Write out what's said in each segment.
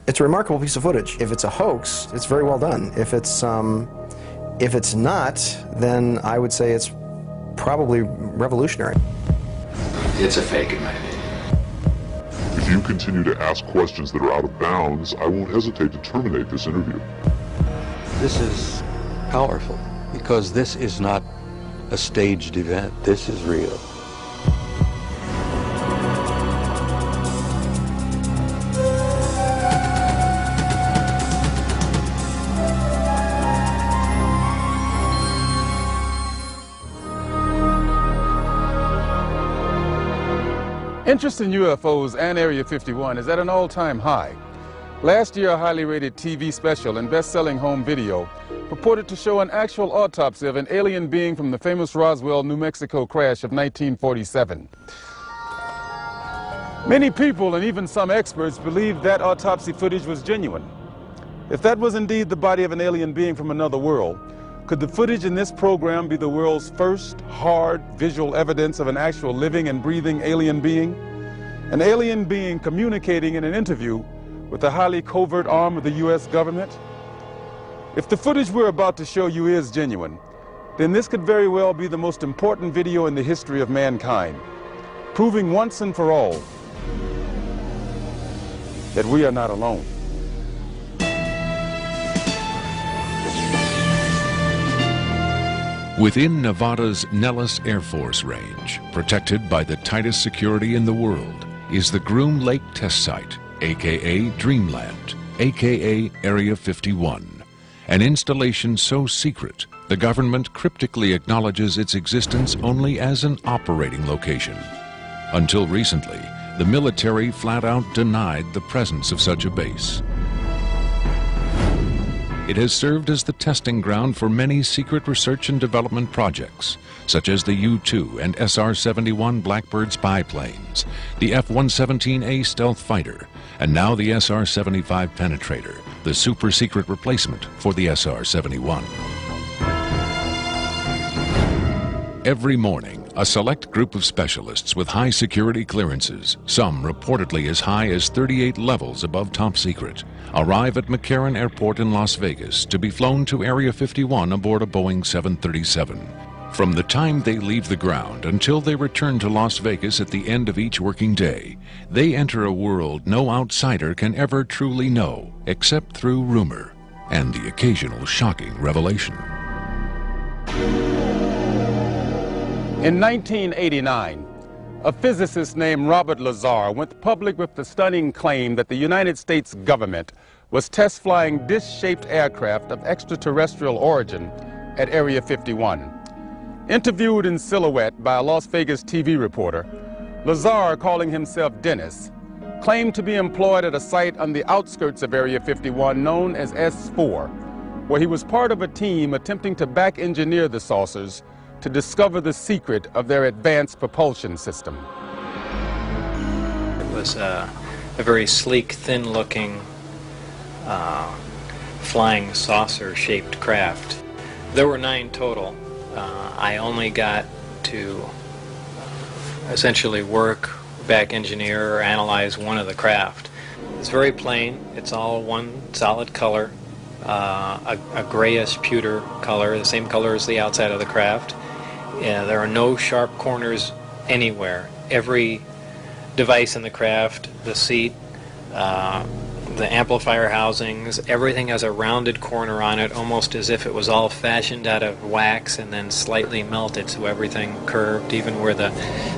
It's a remarkable piece of footage. If it's a hoax, it's very well done. If it's not, then I would say it's probably revolutionary. It's a fake, in my opinion. If you continue to ask questions that are out of bounds, I won't hesitate to terminate this interview. This is powerful because this is not a staged event. This is real. Interest in UFOs and Area 51 is at an all-time high. Last year, a highly rated TV special and best-selling home video purported to show an actual autopsy of an alien being from the famous Roswell, New Mexico crash of 1947. Many people and even some experts believed that autopsy footage was genuine. If that was indeed the body of an alien being from another world, could the footage in this program be the world's first hard visual evidence of an actual living and breathing alien being? An alien being communicating in an interview with the highly covert arm of the U.S. government? If the footage we're about to show you is genuine, then this could very well be the most important video in the history of mankind, proving once and for all that we are not alone. Within Nevada's Nellis Air Force Range, protected by the tightest security in the world, is the Groom Lake Test Site, aka Dreamland, aka Area 51, an installation so secret the government cryptically acknowledges its existence only as an operating location. Until recently, the military flat out denied the presence of such a base. It has served as the testing ground for many secret research and development projects, such as the U-2 and SR-71 Blackbird spy planes, the F-117A stealth fighter, and now the SR-75 penetrator, the super-secret replacement for the SR-71. Every morning, a select group of specialists with high security clearances, some reportedly as high as 38 levels above top secret, arrive at McCarran Airport in Las Vegas to be flown to Area 51 aboard a Boeing 737. From the time they leave the ground until they return to Las Vegas at the end of each working day, they enter a world no outsider can ever truly know, except through rumor and the occasional shocking revelation. In 1989, a physicist named Robert Lazar went public with the stunning claim that the United States government was test flying dish-shaped aircraft of extraterrestrial origin at Area 51. Interviewed in silhouette by a Las Vegas TV reporter, Lazar, calling himself Dennis, claimed to be employed at a site on the outskirts of Area 51 known as S4, where he was part of a team attempting to back-engineer the saucers to discover the secret of their advanced propulsion system. It was a very sleek, thin-looking, flying saucer-shaped craft. There were 9 total. I only got to essentially work, back engineer, or analyze one of the craft. It's very plain. It's all one solid color, a grayish pewter color, the same color as the outside of the craft. There are no sharp corners anywhere. Every device in the craft, the seat, the amplifier housings, everything has a rounded corner on it, almost as if it was all fashioned out of wax and then slightly melted, so everything curved, even where the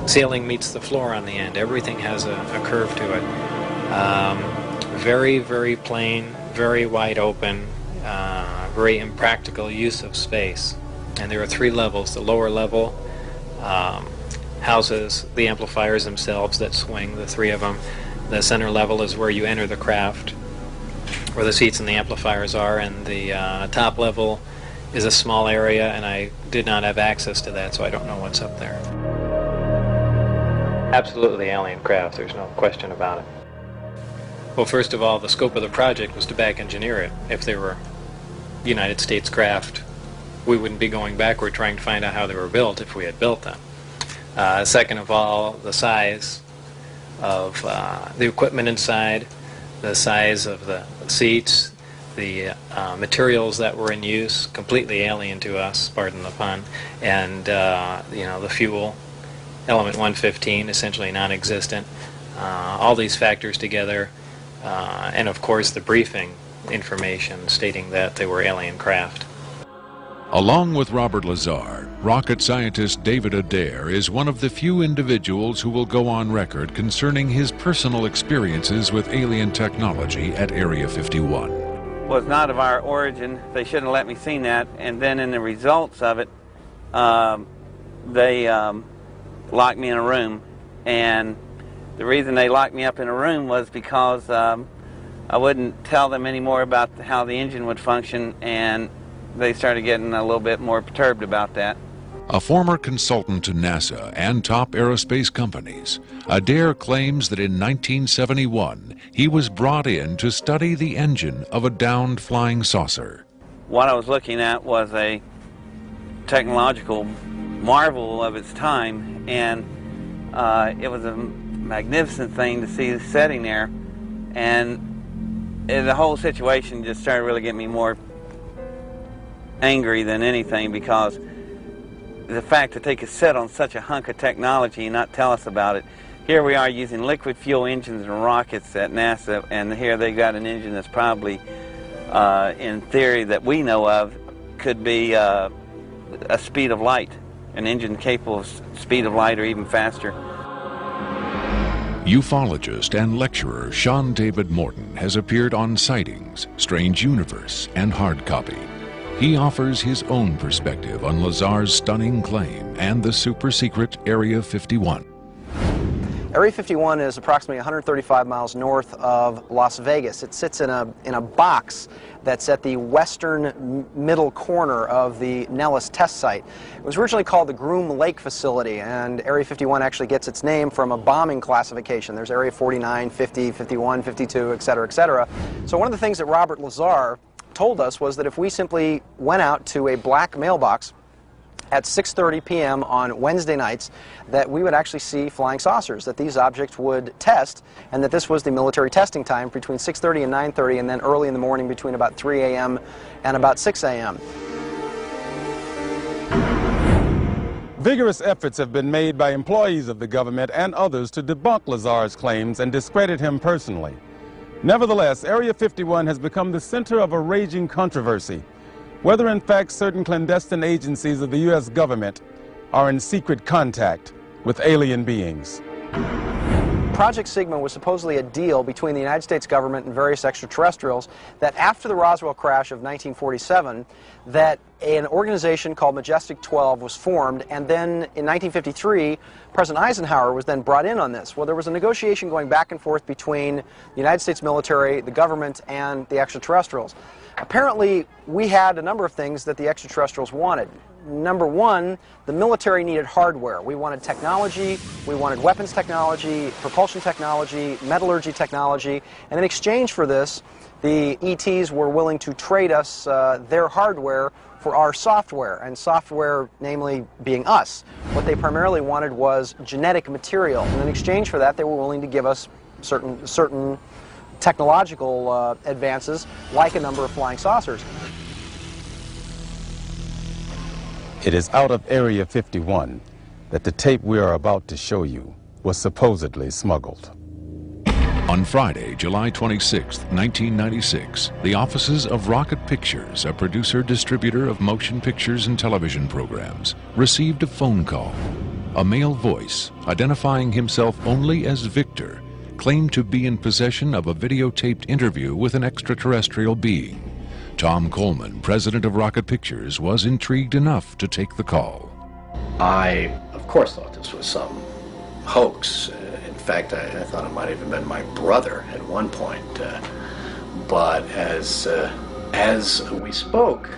ceiling meets the floor on the end. Everything has a curve to it. Very, very plain, very wide open, very impractical use of space. And there are 3 levels. The lower level houses the amplifiers themselves that swing, the 3 of them. The center level is where you enter the craft, where the seats and the amplifiers are, and the top level is a small area, and I did not have access to that, so I don't know what's up there. Absolutely alien craft, there's no question about it. Well, first of all, the scope of the project was to back engineer it. If they were United States craft, we wouldn't be going backward trying to find out how they were built if we had built them. Second of all, the size of the equipment inside, the size of the seats, the materials that were in use, completely alien to us, pardon the pun, and the fuel, element 115, essentially non-existent. All these factors together, and of course the briefing information stating that they were alien craft. Along with Robert Lazar, rocket scientist David Adair is one of the few individuals who will go on record concerning his personal experiences with alien technology at Area 51. Was not of our origin. They shouldn't have let me see that. And then in the results of it, they locked me in a room. And the reason they locked me up in a room was because I wouldn't tell them any more about how the engine would function, and they started getting a little bit more perturbed about that. A former consultant to NASA and top aerospace companies, Adair claims that in 1971 he was brought in to study the engine of a downed flying saucer. What I was looking at was a technological marvel of its time, and it was a magnificent thing to see sitting there, and the whole situation just started really getting me more angry than anything, because the fact that they could sit on such a hunk of technology and not tell us about it. Here we are using liquid fuel engines and rockets at NASA, and here they got an engine that's probably, in theory that we know of, could be a speed of light, an engine capable of speed of light or even faster. Ufologist and lecturer Sean David Morton has appeared on Sightings, Strange Universe, and Hard Copy. He offers his own perspective on Lazar's stunning claim and the super-secret Area 51. Area 51 is approximately 135 miles north of Las Vegas. It sits in a box that's at the western middle corner of the Nellis test site. It was originally called the Groom Lake Facility, and Area 51 actually gets its name from a bombing classification. There's Area 49, 50, 51, 52, et cetera, et cetera. So one of the things that Robert Lazar told us was that if we simply went out to a black mailbox at 6:30 p.m. on Wednesday nights, that we would actually see flying saucers, that these objects would test, and that this was the military testing time between 6:30 and 9:30, and then early in the morning between about 3 a.m. and about 6 a.m. Vigorous efforts have been made by employees of the government and others to debunk Lazar's claims and discredit him personally. Nevertheless, Area 51 has become the center of a raging controversy, whether in fact certain clandestine agencies of the U.S. government are in secret contact with alien beings. Project Sigma was supposedly a deal between the United States government and various extraterrestrials that after the Roswell crash of 1947, that an organization called Majestic 12 was formed, and then in 1953, President Eisenhower was then brought in on this. Well, there was a negotiation going back and forth between the United States military, the government, and the extraterrestrials. Apparently, we had a number of things that the extraterrestrials wanted. Number one, the military needed hardware. We wanted technology, we wanted weapons technology, propulsion technology, metallurgy technology, and in exchange for this, the ETs were willing to trade us their hardware for our software, and software namely being us. What they primarily wanted was genetic material, and in exchange for that, they were willing to give us certain technological advances, like a number of flying saucers. It is out of Area 51 that the tape we are about to show you was supposedly smuggled. On Friday, July 26, 1996, the offices of Rocket Pictures, a producer-distributor of motion pictures and television programs, received a phone call. A male voice, identifying himself only as Victor, claimed to be in possession of a videotaped interview with an extraterrestrial being. Tom Coleman, president of Rocket Pictures, was intrigued enough to take the call. I, of course, thought this was some hoax. In fact, I thought it might have even been my brother at one point. But as we spoke,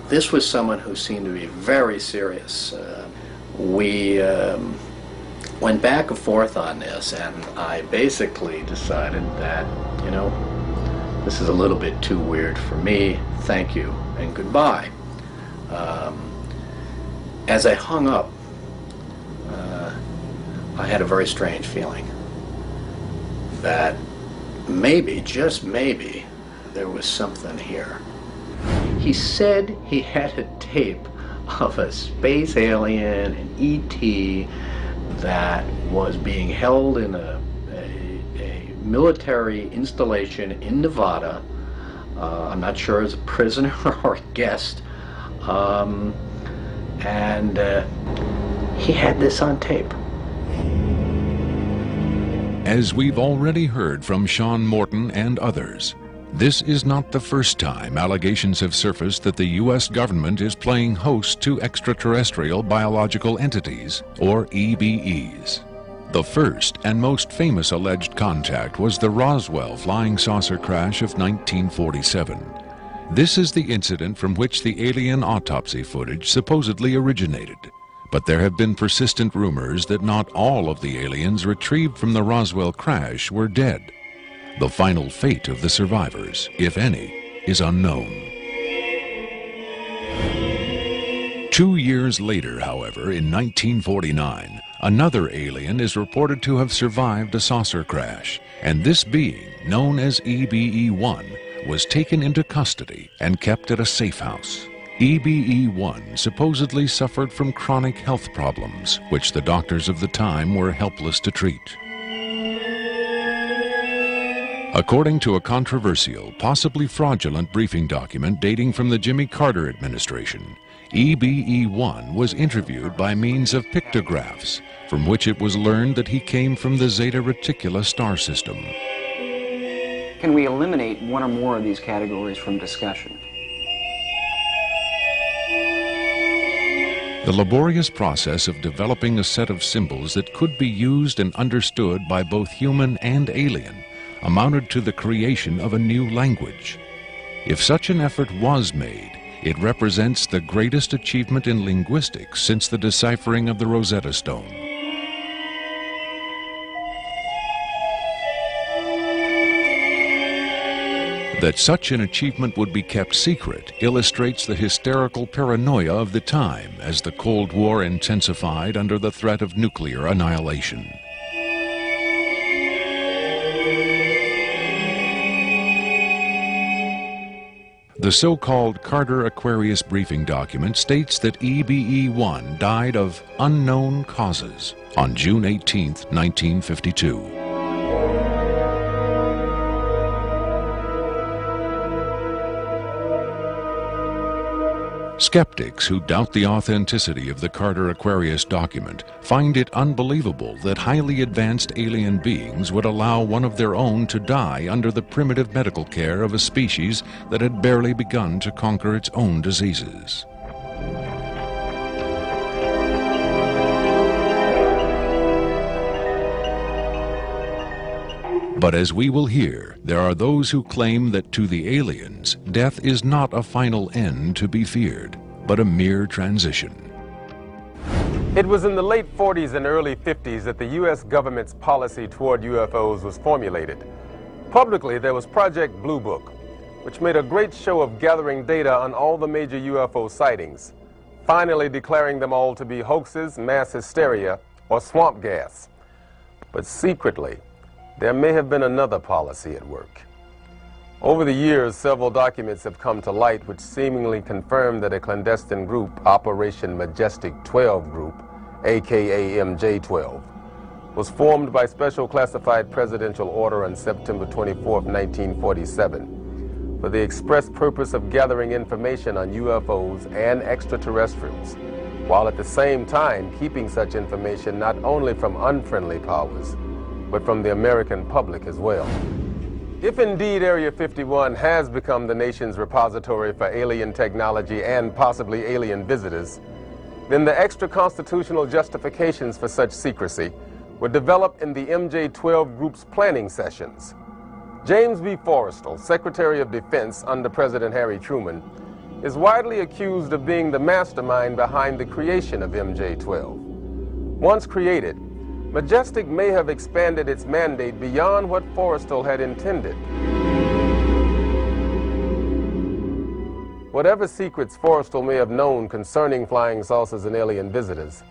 this was someone who seemed to be very serious. We went back and forth on this, and I basically decided that, you know, this is a little bit too weird for me. Thank you and goodbye. As I hung up, I had a very strange feeling that maybe, just maybe, there was something here. He said he had a tape of a space alien, an ET, that was being held in a military installation in Nevada. I'm not sure as a prisoner or a guest. And he had this on tape. As we've already heard from Sean Morton and others, this is not the first time allegations have surfaced that the U.S. government is playing host to extraterrestrial biological entities, or EBEs. The first and most famous alleged contact was the Roswell flying saucer crash of 1947. This is the incident from which the alien autopsy footage supposedly originated. But there have been persistent rumors that not all of the aliens retrieved from the Roswell crash were dead. The final fate of the survivors, if any, is unknown. 2 years later, however, in 1949, another alien is reported to have survived a saucer crash, and this being, known as EBE-1, was taken into custody and kept at a safe house. EBE-1 supposedly suffered from chronic health problems, which the doctors of the time were helpless to treat. According to a controversial, possibly fraudulent briefing document dating from the Jimmy Carter administration, EBE-1 was interviewed by means of pictographs, from which it was learned that he came from the Zeta Reticuli star system. Can we eliminate one or more of these categories from discussion? The laborious process of developing a set of symbols that could be used and understood by both human and alien amounted to the creation of a new language. If such an effort was made, it represents the greatest achievement in linguistics since the deciphering of the Rosetta Stone. That such an achievement would be kept secret illustrates the hysterical paranoia of the time as the Cold War intensified under the threat of nuclear annihilation. The so-called Carter-Aquarius briefing document states that EBE-1 died of unknown causes on June 18, 1952. Skeptics who doubt the authenticity of the Carter-Aquarius document find it unbelievable that highly advanced alien beings would allow one of their own to die under the primitive medical care of a species that had barely begun to conquer its own diseases. But as we will hear, there are those who claim that to the aliens, death is not a final end to be feared, but a mere transition. It was in the late 40s and early 50s that the U.S. government's policy toward UFOs was formulated. Publicly, there was Project Blue Book, which made a great show of gathering data on all the major UFO sightings, finally declaring them all to be hoaxes, mass hysteria, or swamp gas. But secretly, there may have been another policy at work. Over the years, several documents have come to light which seemingly confirm that a clandestine group, Operation Majestic 12 Group, aka MJ-12, was formed by special classified presidential order on September 24, 1947, for the express purpose of gathering information on UFOs and extraterrestrials, while at the same time keeping such information not only from unfriendly powers, but from the American public as well. If indeed Area 51 has become the nation's repository for alien technology and possibly alien visitors, then the extra-constitutional justifications for such secrecy were developed in the MJ-12 Group's planning sessions. James B. Forrestal, Secretary of Defense under President Harry Truman, is widely accused of being the mastermind behind the creation of MJ-12. Once created, Majestic may have expanded its mandate beyond what Forrestal had intended. Whatever secrets Forrestal may have known concerning flying saucers and alien visitors,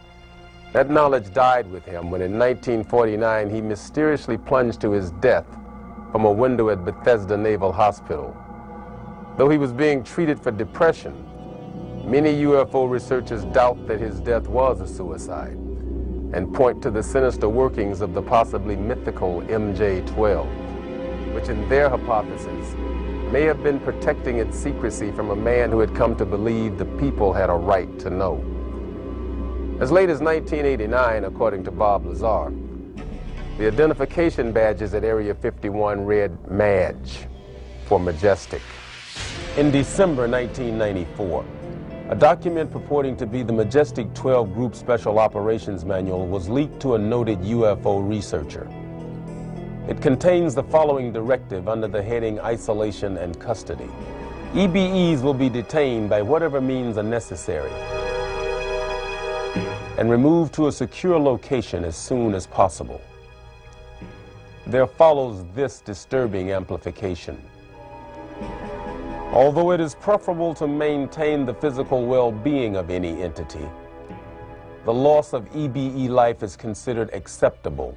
that knowledge died with him when in 1949 he mysteriously plunged to his death from a window at Bethesda Naval Hospital. Though he was being treated for depression, many UFO researchers doubt that his death was a suicide and point to the sinister workings of the possibly mythical MJ-12, which in their hypothesis may have been protecting its secrecy from a man who had come to believe the people had a right to know. As late as 1989, according to Bob Lazar, the identification badges at Area 51 read MADGE for Majestic. In December 1994, a document purporting to be the Majestic 12 Group Special Operations Manual was leaked to a noted UFO researcher. It contains the following directive under the heading Isolation and Custody. EBEs will be detained by whatever means are necessary and removed to a secure location as soon as possible. There follows this disturbing amplification. Although it is preferable to maintain the physical well-being of any entity, the loss of EBE life is considered acceptable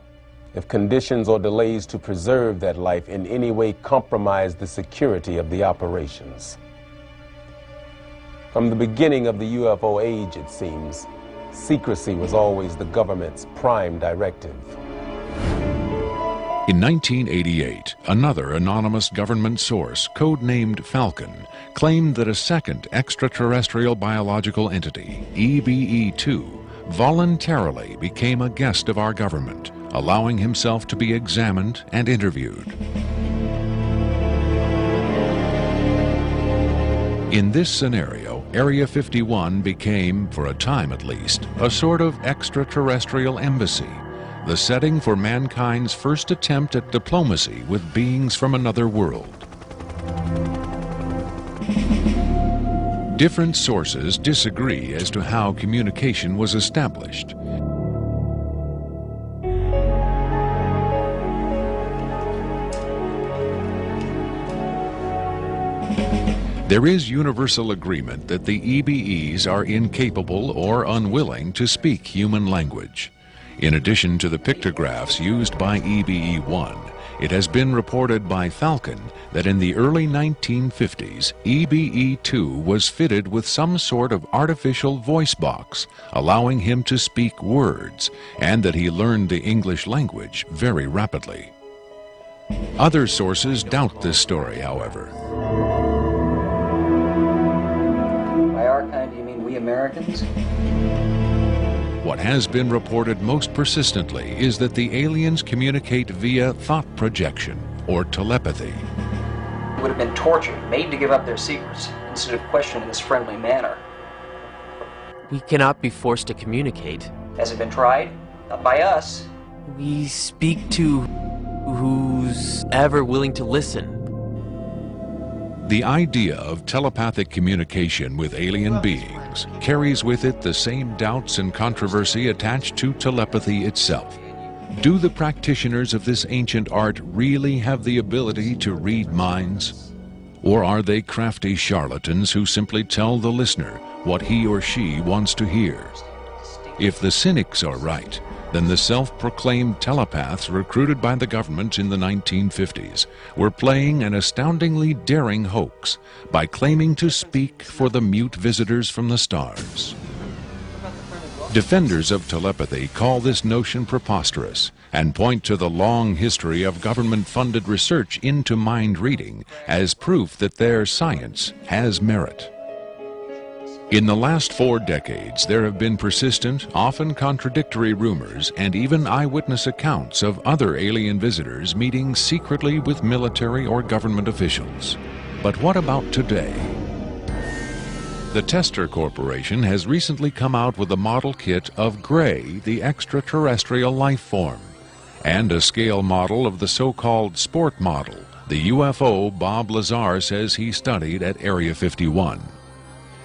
if conditions or delays to preserve that life in any way compromise the security of the operations. From the beginning of the UFO age, it seems, secrecy was always the government's prime directive. In 1988, another anonymous government source, codenamed Falcon, claimed that a second extraterrestrial biological entity, EBE-2, voluntarily became a guest of our government, allowing himself to be examined and interviewed. In this scenario, Area 51 became, for a time at least, a sort of extraterrestrial embassy, the setting for mankind's first attempt at diplomacy with beings from another world. Different sources disagree as to how communication was established. There is universal agreement that the EBEs are incapable or unwilling to speak human language. In addition to the pictographs used by EBE-1, it has been reported by Falcon that in the early 1950s, EBE-2 was fitted with some sort of artificial voice box, allowing him to speak words, and that he learned the English language very rapidly. Other sources doubt this story, however. By our kind, do you mean we Americans? What has been reported most persistently is that the aliens communicate via thought projection, or telepathy. They would have been tortured, made to give up their secrets, instead of questioned in this friendly manner. We cannot be forced to communicate. Has it been tried? Not by us. We speak to who's ever willing to listen. The idea of telepathic communication with alien beings carries with it the same doubts and controversy attached to telepathy itself. Do the practitioners of this ancient art really have the ability to read minds? Or are they crafty charlatans who simply tell the listener what he or she wants to hear? If the cynics are right, then the self-proclaimed telepaths recruited by the government in the 1950s were playing an astoundingly daring hoax by claiming to speak for the mute visitors from the stars. Defenders of telepathy call this notion preposterous and point to the long history of government-funded research into mind reading as proof that their science has merit. In the last 4 decades, there have been persistent, often contradictory rumors and even eyewitness accounts of other alien visitors meeting secretly with military or government officials. But what about today? The Tester Corporation has recently come out with a model kit of Gray, the extraterrestrial life form, and a scale model of the so-called sport model, the UFO Bob Lazar says he studied at Area 51.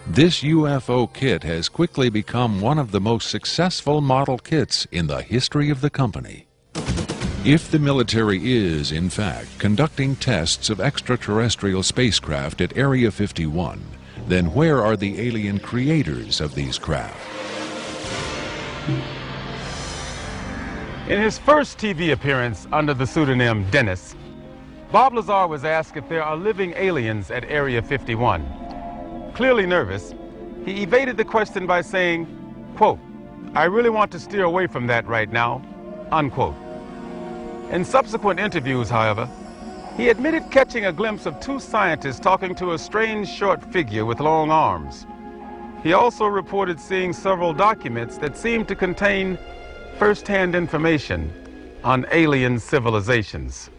This UFO kit has quickly become one of the most successful model kits in the history of the company. If the military is, in fact, conducting tests of extraterrestrial spacecraft at Area 51, then where are the alien creators of these craft? In his first TV appearance under the pseudonym Dennis, Bob Lazar was asked if there are living aliens at Area 51. Clearly nervous, he evaded the question by saying, quote, "I really want to steer away from that right now," unquote. In subsequent interviews, however, he admitted catching a glimpse of two scientists talking to a strange short figure with long arms. He also reported seeing several documents that seemed to contain first-hand information on alien civilizations.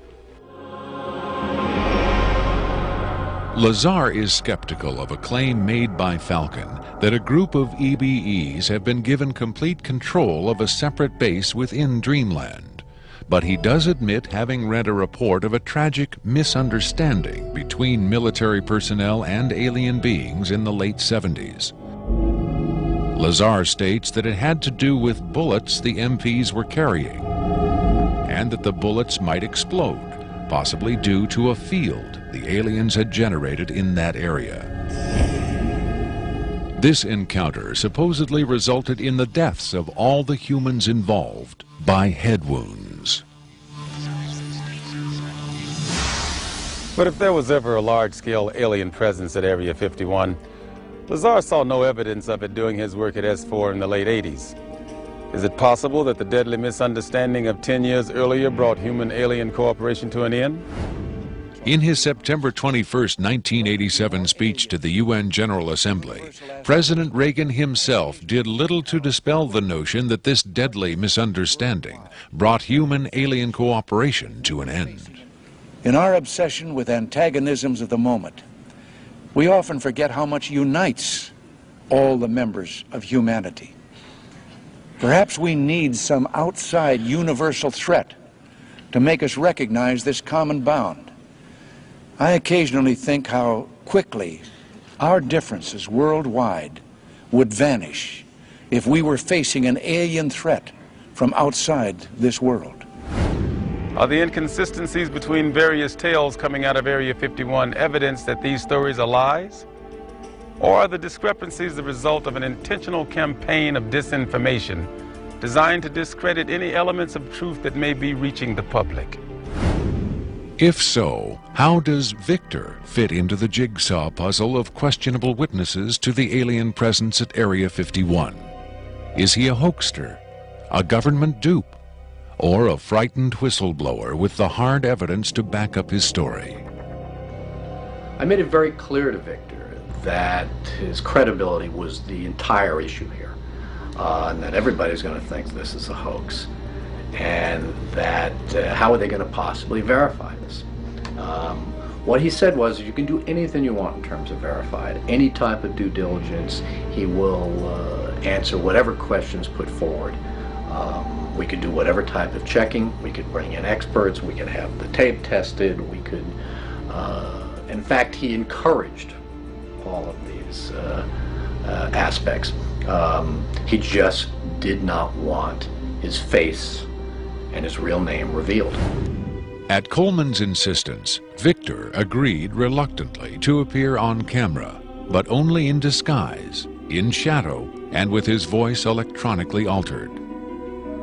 Lazar is skeptical of a claim made by Falcon that a group of EBEs have been given complete control of a separate base within Dreamland. But he does admit having read a report of a tragic misunderstanding between military personnel and alien beings in the late 70s. Lazar states that it had to do with bullets the MPs were carrying, and that the bullets might explode, possibly due to a field the aliens had generated in that area. This encounter supposedly resulted in the deaths of all the humans involved by head wounds. But if there was ever a large-scale alien presence at Area 51, Lazar saw no evidence of it doing his work at S4 in the late 80s. Is it possible that the deadly misunderstanding of 10 years earlier brought human-alien cooperation to an end? In his September 21, 1987 speech to the UN General Assembly, President Reagan himself did little to dispel the notion that this deadly misunderstanding brought human-alien cooperation to an end. In our obsession with antagonisms of the moment, we often forget how much unites all the members of humanity. Perhaps we need some outside universal threat to make us recognize this common bound. I occasionally think how quickly our differences worldwide would vanish if we were facing an alien threat from outside this world. Are the inconsistencies between various tales coming out of Area 51 evidence that these stories are lies? Or are the discrepancies the result of an intentional campaign of disinformation designed to discredit any elements of truth that may be reaching the public? If so, how does Victor fit into the jigsaw puzzle of questionable witnesses to the alien presence at Area 51? Is he a hoaxer, a government dupe, or a frightened whistleblower with the hard evidence to back up his story? I made it very clear to Victor that his credibility was the entire issue here, and that everybody's going to think this is a hoax, and that how are they going to possibly verify this? What he said was, you can do anything you want in terms of verified, any type of due diligence. He will answer whatever questions put forward. We could do whatever type of checking. We could bring in experts. We could have the tape tested. We could, in fact, he encouraged all of these aspects. He just did not want his face and his real name revealed. At Coleman's insistence, Victor agreed reluctantly to appear on camera, but only in disguise, in shadow, and with his voice electronically altered.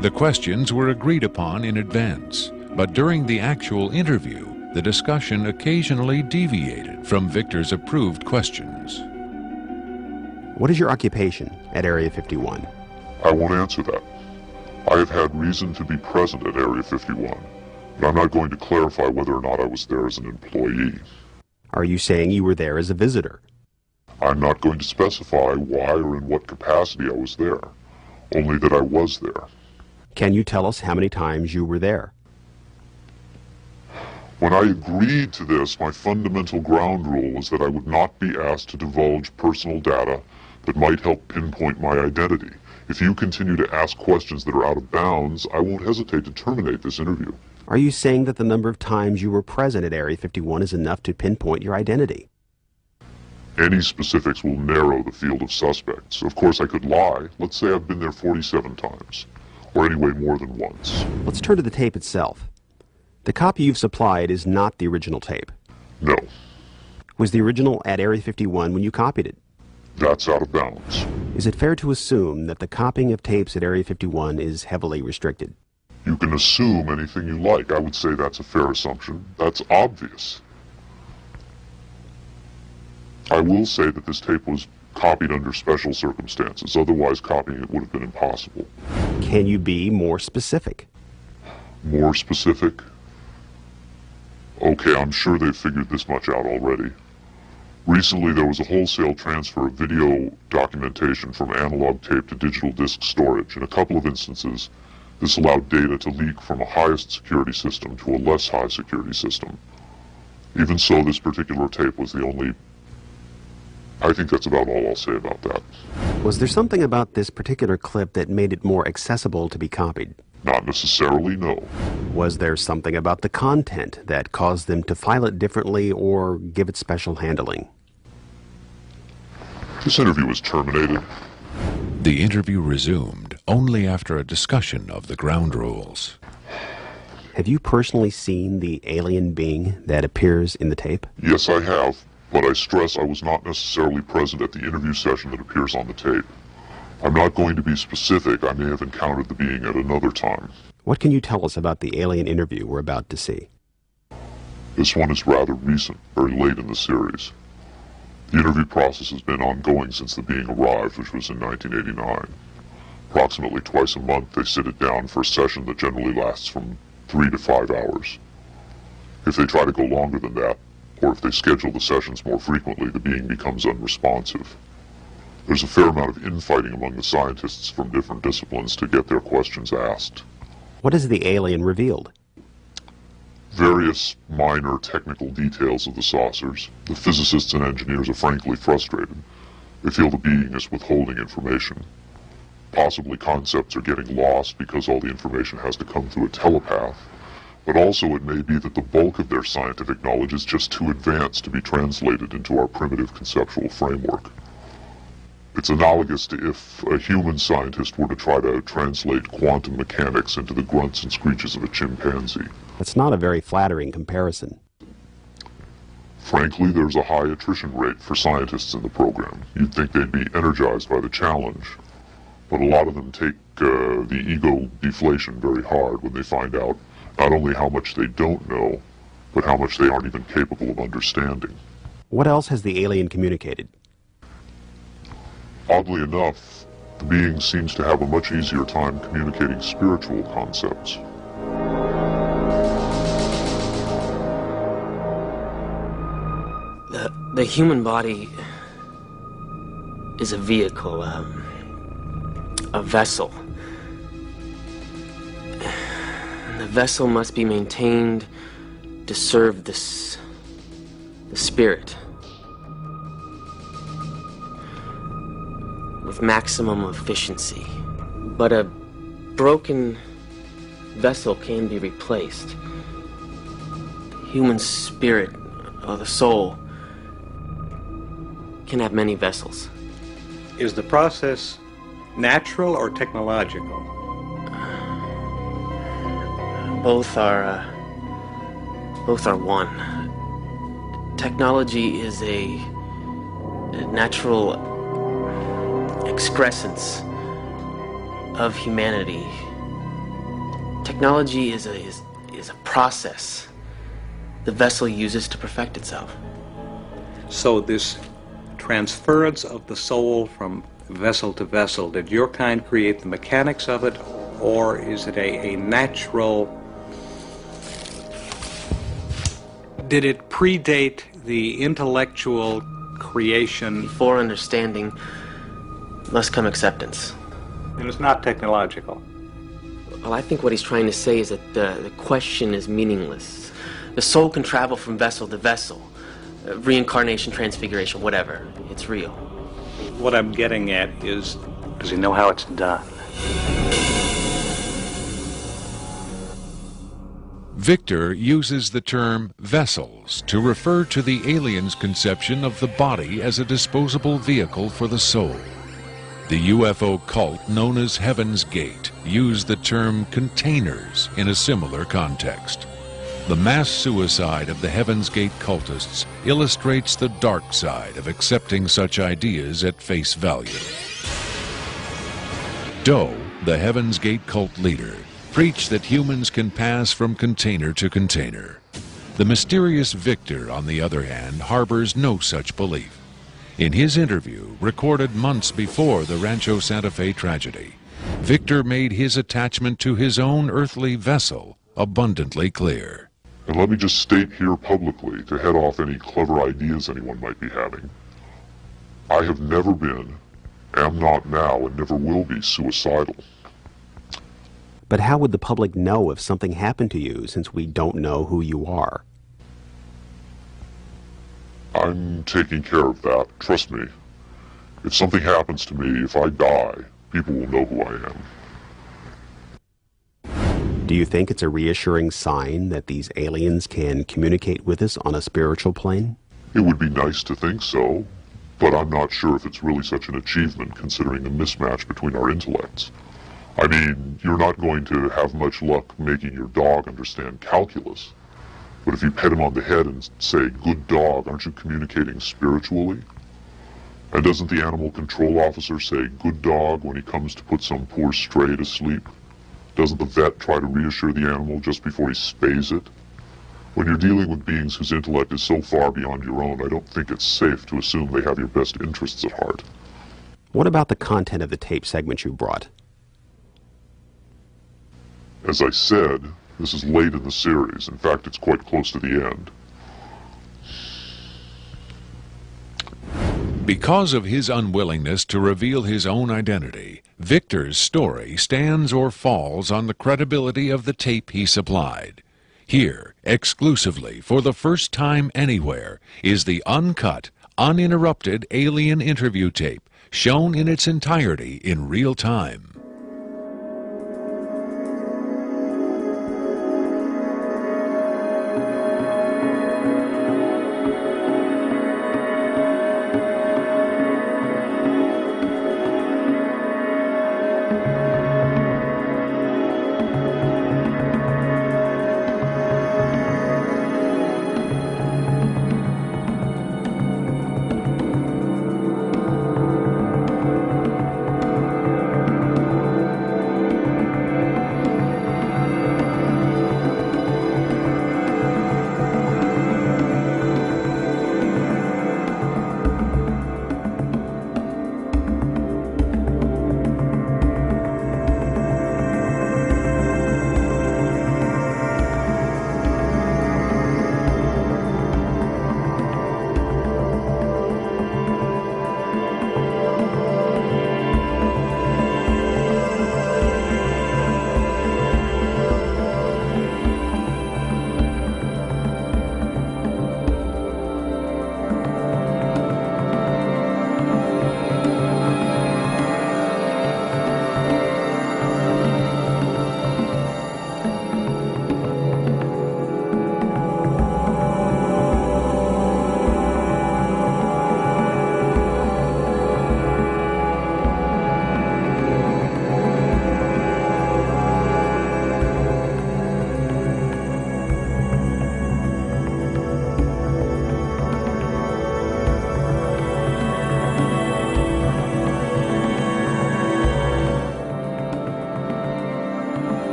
The questions were agreed upon in advance, but during the actual interview, the discussion occasionally deviated from Victor's approved questions. What is your occupation at Area 51? I won't answer that. I have had reason to be present at Area 51, but I'm not going to clarify whether or not I was there as an employee. Are you saying you were there as a visitor? I'm not going to specify why or in what capacity I was there, only that I was there. Can you tell us how many times you were there? When I agreed to this, my fundamental ground rule was that I would not be asked to divulge personal data that might help pinpoint my identity. If you continue to ask questions that are out of bounds, I won't hesitate to terminate this interview. Are you saying that the number of times you were present at Area 51 is enough to pinpoint your identity? Any specifics will narrow the field of suspects. Of course, I could lie. Let's say I've been there 47 times, or anyway more than once. Let's turn to the tape itself. The copy you've supplied is not the original tape. No. Was the original at Area 51 when you copied it? That's out of bounds. Is it fair to assume that the copying of tapes at Area 51 is heavily restricted? You can assume anything you like. I would say that's a fair assumption. That's obvious. I will say that this tape was copied under special circumstances. Otherwise, copying it would have been impossible. Can you be more specific? More specific? Okay, I'm sure they've figured this much out already. Recently, there was a wholesale transfer of video documentation from analog tape to digital disc storage. In a couple of instances, this allowed data to leak from a highest security system to a less high security system. Even so, this particular tape was the only... I think that's about all I'll say about that. Was there something about this particular clip that made it more accessible to be copied? Not necessarily, no. Was there something about the content that caused them to file it differently or give it special handling? This interview was terminated. The interview resumed only after a discussion of the ground rules. Have you personally seen the alien being that appears in the tape? Yes, I have, but I stress I was not necessarily present at the interview session that appears on the tape. I'm not going to be specific. I may have encountered the being at another time. What can you tell us about the alien interview we're about to see? This one is rather recent, very late in the series. The interview process has been ongoing since the being arrived, which was in 1989. Approximately twice a month, they sit it down for a session that generally lasts from 3 to 5 hours. If they try to go longer than that, or if they schedule the sessions more frequently, the being becomes unresponsive. There's a fair amount of infighting among the scientists from different disciplines to get their questions asked. What has the alien revealed? Various minor technical details of the saucers. The physicists and engineers are frankly frustrated. They feel the being is withholding information. Possibly concepts are getting lost because all the information has to come through a telepath. But also it may be that the bulk of their scientific knowledge is just too advanced to be translated into our primitive conceptual framework. It's analogous to if a human scientist were to try to translate quantum mechanics into the grunts and screeches of a chimpanzee. That's not a very flattering comparison. Frankly, there's a high attrition rate for scientists in the program. You'd think they'd be energized by the challenge, but a lot of them take the ego deflation very hard when they find out not only how much they don't know, but how much they aren't even capable of understanding. What else has the alien communicated? Oddly enough, the being seems to have a much easier time communicating spiritual concepts. The human body is a vehicle, a vessel. The vessel must be maintained to serve the spirit with maximum efficiency. But a broken vessel can be replaced. The human spirit, or the soul, can have many vessels. Is the process natural or technological? Both are one. Technology is a natural excrescence of humanity. Technology is a process the vessel uses to perfect itself. So this transference of the soul from vessel to vessel, did your kind create the mechanics of it, or is it a natural... Did it predate the intellectual creation? Before understanding must come acceptance. And it's not technological. Well, I think what he's trying to say is that the question is meaningless. The soul can travel from vessel to vessel. Reincarnation, transfiguration, whatever. It's real. What I'm getting at is, does he know how it's done? Victor uses the term vessels to refer to the alien's conception of the body as a disposable vehicle for the soul. The UFO cult known as Heaven's Gate used the term containers in a similar context. The mass suicide of the Heaven's Gate cultists illustrates the dark side of accepting such ideas at face value. Doe, the Heaven's Gate cult leader, preach that humans can pass from container to container. The mysterious Victor, on the other hand, harbors no such belief. In his interview, recorded months before the Rancho Santa Fe tragedy, Victor made his attachment to his own earthly vessel abundantly clear. And let me just state here publicly, to head off any clever ideas anyone might be having, I have never been, am not now, and never will be suicidal. But how would the public know if something happened to you, since we don't know who you are? I'm taking care of that, trust me. If something happens to me, if I die, people will know who I am. Do you think it's a reassuring sign that these aliens can communicate with us on a spiritual plane? It would be nice to think so, but I'm not sure if it's really such an achievement considering the mismatch between our intellects. I mean, you're not going to have much luck making your dog understand calculus. But if you pet him on the head and say, "Good dog," aren't you communicating spiritually? And doesn't the animal control officer say, "Good dog," when he comes to put some poor stray to sleep? Doesn't the vet try to reassure the animal just before he spays it? When you're dealing with beings whose intellect is so far beyond your own, I don't think it's safe to assume they have your best interests at heart. What about the content of the tape segment you brought? As I said, this is late in the series. In fact, it's quite close to the end. Because of his unwillingness to reveal his own identity, Victor's story stands or falls on the credibility of the tape he supplied. Here, exclusively, for the first time anywhere, is the uncut, uninterrupted alien interview tape, shown in its entirety in real time.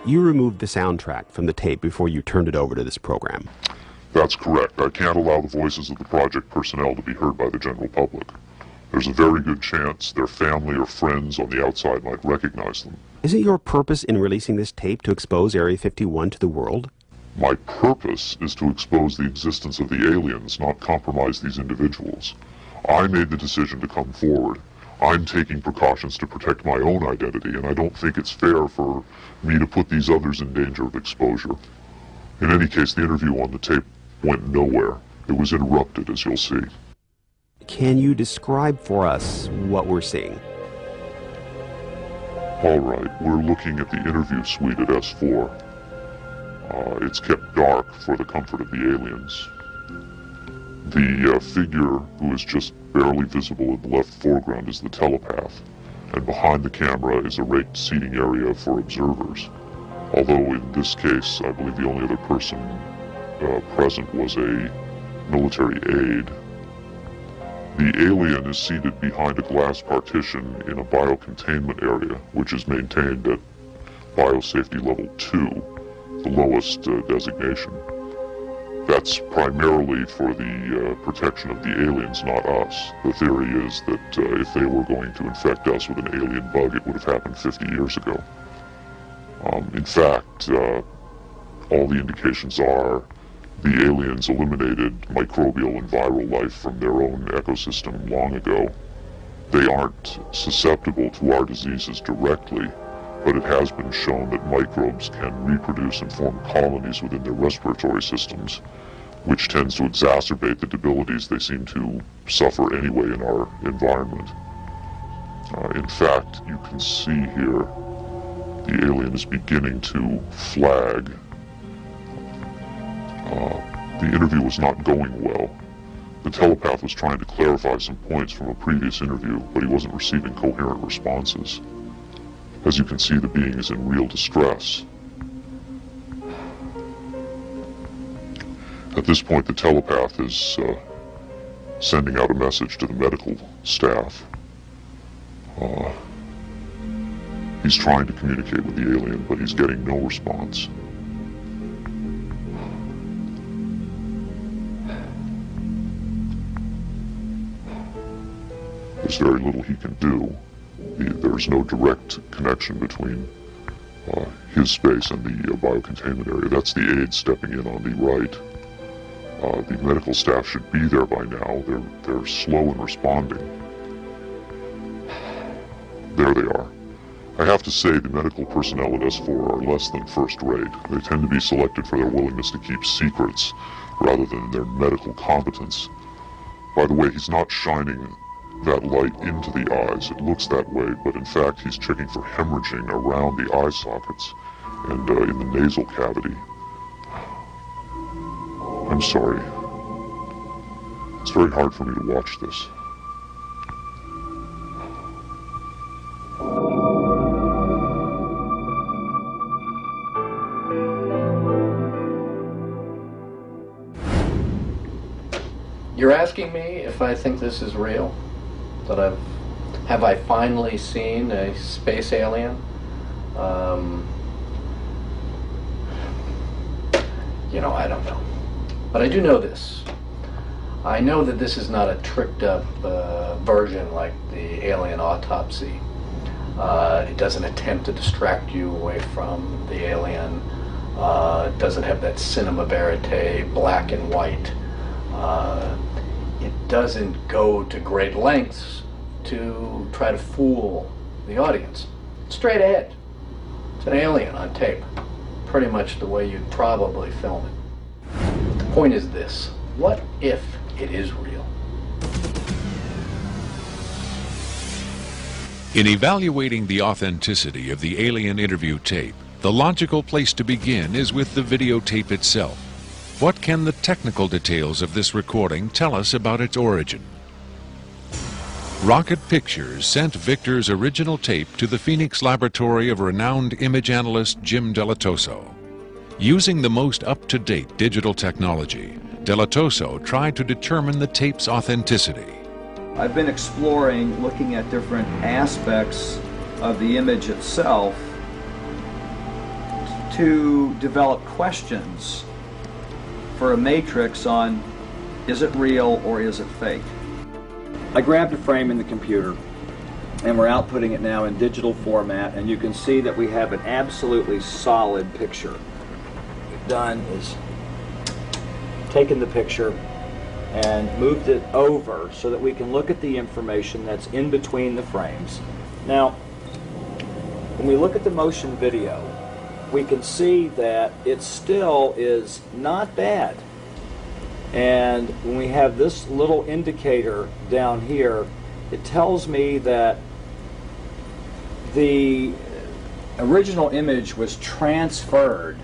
You removed the soundtrack from the tape before you turned it over to this program. That's correct. I can't allow the voices of the project personnel to be heard by the general public. There's a very good chance their family or friends on the outside might recognize them. Is it your purpose in releasing this tape to expose Area 51 to the world? My purpose is to expose the existence of the aliens, not compromise these individuals. I made the decision to come forward. I'm taking precautions to protect my own identity, and I don't think it's fair for me to put these others in danger of exposure. In any case, the interview on the tape went nowhere. It was interrupted, as you'll see. Can you describe for us what we're seeing? All right, we're looking at the interview suite at S4. It's kept dark for the comfort of the aliens. The figure who is just barely visible in the left foreground is the telepath, and behind the camera is a raked seating area for observers. Although in this case, I believe the only other person present was a military aide. The alien is seated behind a glass partition in a biocontainment area, which is maintained at biosafety level 2, the lowest designation. That's primarily for the protection of the aliens, not us. The theory is that if they were going to infect us with an alien bug, it would have happened 50 years ago. In fact, all the indications are the aliens eliminated microbial and viral life from their own ecosystem long ago. They aren't susceptible to our diseases directly, but it has been shown that microbes can reproduce and form colonies within their respiratory systems, which tends to exacerbate the debilities they seem to suffer anyway in our environment. In fact, you can see here the alien is beginning to flag. The interview was not going well. The telepath was trying to clarify some points from a previous interview, but he wasn't receiving coherent responses. As you can see, the being is in real distress. At this point, the telepath is sending out a message to the medical staff. He's trying to communicate with the alien, but he's getting no response. There's very little he can do. There's no direct connection between his space and the biocontainment area. That's the aide stepping in on the right. The medical staff should be there by now. They're slow in responding. There they are. I have to say the medical personnel at S4 are less than first rate. They tend to be selected for their willingness to keep secrets rather than their medical competence. By the way, he's not shining that light into the eyes. It looks that way, but in fact he's checking for hemorrhaging around the eye sockets and in the nasal cavity. I'm sorry. It's very hard for me to watch this. You're asking me if I think this is real? That have I finally seen a space alien? You know, I don't know. But I do know this. I know that this is not a tricked up version like the alien autopsy. It doesn't attempt to distract you away from the alien. It doesn't have that cinema verite, black and white. It doesn't go to great lengths to try to fool the audience. Straight ahead. It's an alien on tape. Pretty much the way you'd probably film it. The point is this. What if it is real? In evaluating the authenticity of the alien interview tape, the logical place to begin is with the videotape itself. What can the technical details of this recording tell us about its origin? Rocket Pictures sent Victor's original tape to the Phoenix laboratory of renowned image analyst Jim Delatoso. Using the most up-to-date digital technology, Delatoso tried to determine the tape's authenticity. I've been exploring, looking at different aspects of the image itself to develop questions for a matrix on is it real or is it fake. I grabbed a frame in the computer and we're outputting it now in digital format, and you can see that we have an absolutely solid picture. What we've done is taken the picture and moved it over so that we can look at the information that's in between the frames. Now, when we look at the motion video, we can see that it still is not bad. And when we have this little indicator down here, it tells me that the original image was transferred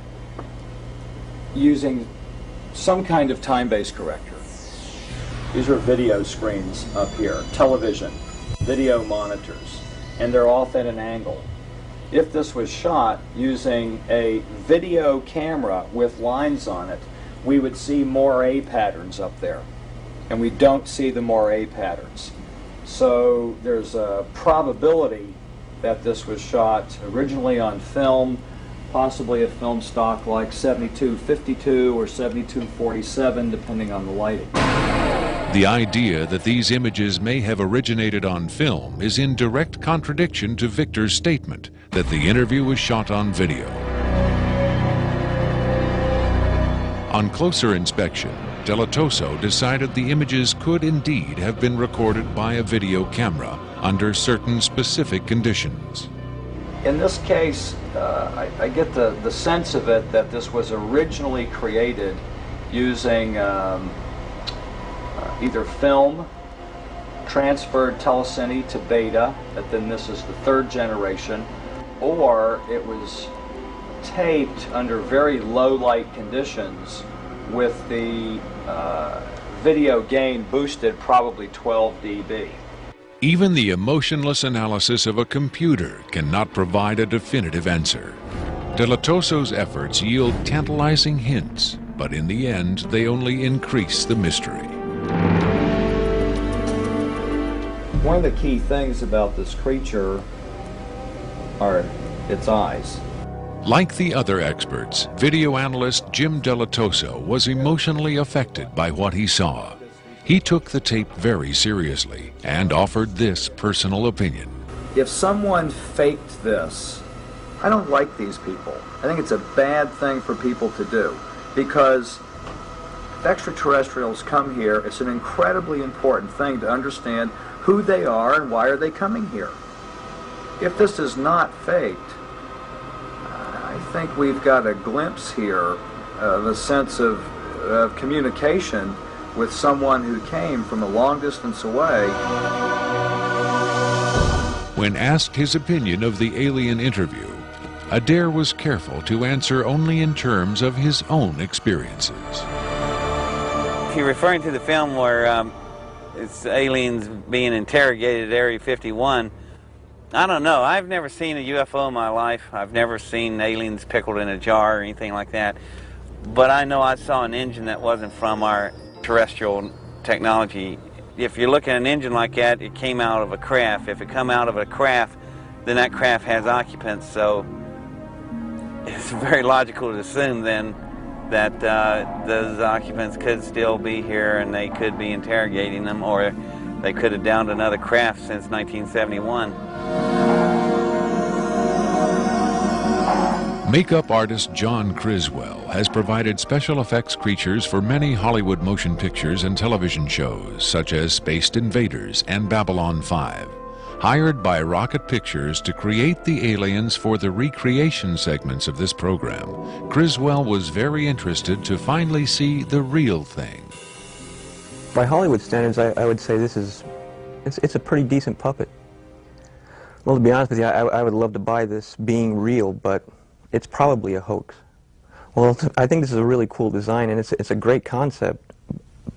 using some kind of time-based corrector. These are video screens up here, television, video monitors, and they're off at an angle. If this was shot using a video camera with lines on it, we would see moire patterns up there, and we don't see the moire patterns. So there's a probability that this was shot originally on film, possibly a film stock like 72-52 or 72-47, depending on the lighting. The idea that these images may have originated on film is in direct contradiction to Victor's statement that the interview was shot on video. On closer inspection, Delatoso decided the images could indeed have been recorded by a video camera under certain specific conditions. In this case, I get the sense of it that this was originally created using either film, transferred telecine to beta, that then this is the third generation, or it was taped under very low light conditions with the video gain boosted probably 12 dB. Even the emotionless analysis of a computer cannot provide a definitive answer. Delatoso's efforts yield tantalizing hints, but in the end they only increase the mystery. One of the key things about this creature are its eyes. Like the other experts, video analyst Jim Delatoso was emotionally affected by what he saw. He took the tape very seriously and offered this personal opinion. If someone faked this, I don't like these people. I think it's a bad thing for people to do, because if extraterrestrials come here, it's an incredibly important thing to understand who they are and why are they coming here. If this is not faked, I think we've got a glimpse here of a sense of communication with someone who came from a long distance away. When asked his opinion of the alien interview, Adair was careful to answer only in terms of his own experiences. If you're referring to the film where it's aliens being interrogated at Area 51, I don't know. I've never seen a UFO in my life. I've never seen aliens pickled in a jar or anything like that. But I know I saw an engine that wasn't from our terrestrial technology. If you're looking at an engine like that, it came out of a craft. If it come out of a craft, then that craft has occupants. So it's very logical to assume then that those occupants could still be here and they could be interrogating them, or they could have downed another craft since 1971. Makeup artist John Criswell has provided special effects creatures for many Hollywood motion pictures and television shows, such as Spaced Invaders and Babylon 5. Hired by Rocket Pictures to create the aliens for the recreation segments of this program, Criswell was very interested to finally see the real thing. By Hollywood standards, I would say it's a pretty decent puppet. Well, to be honest with you, I would love to buy this being real, but it's probably a hoax. Well, I think this is a really cool design, and it's a great concept,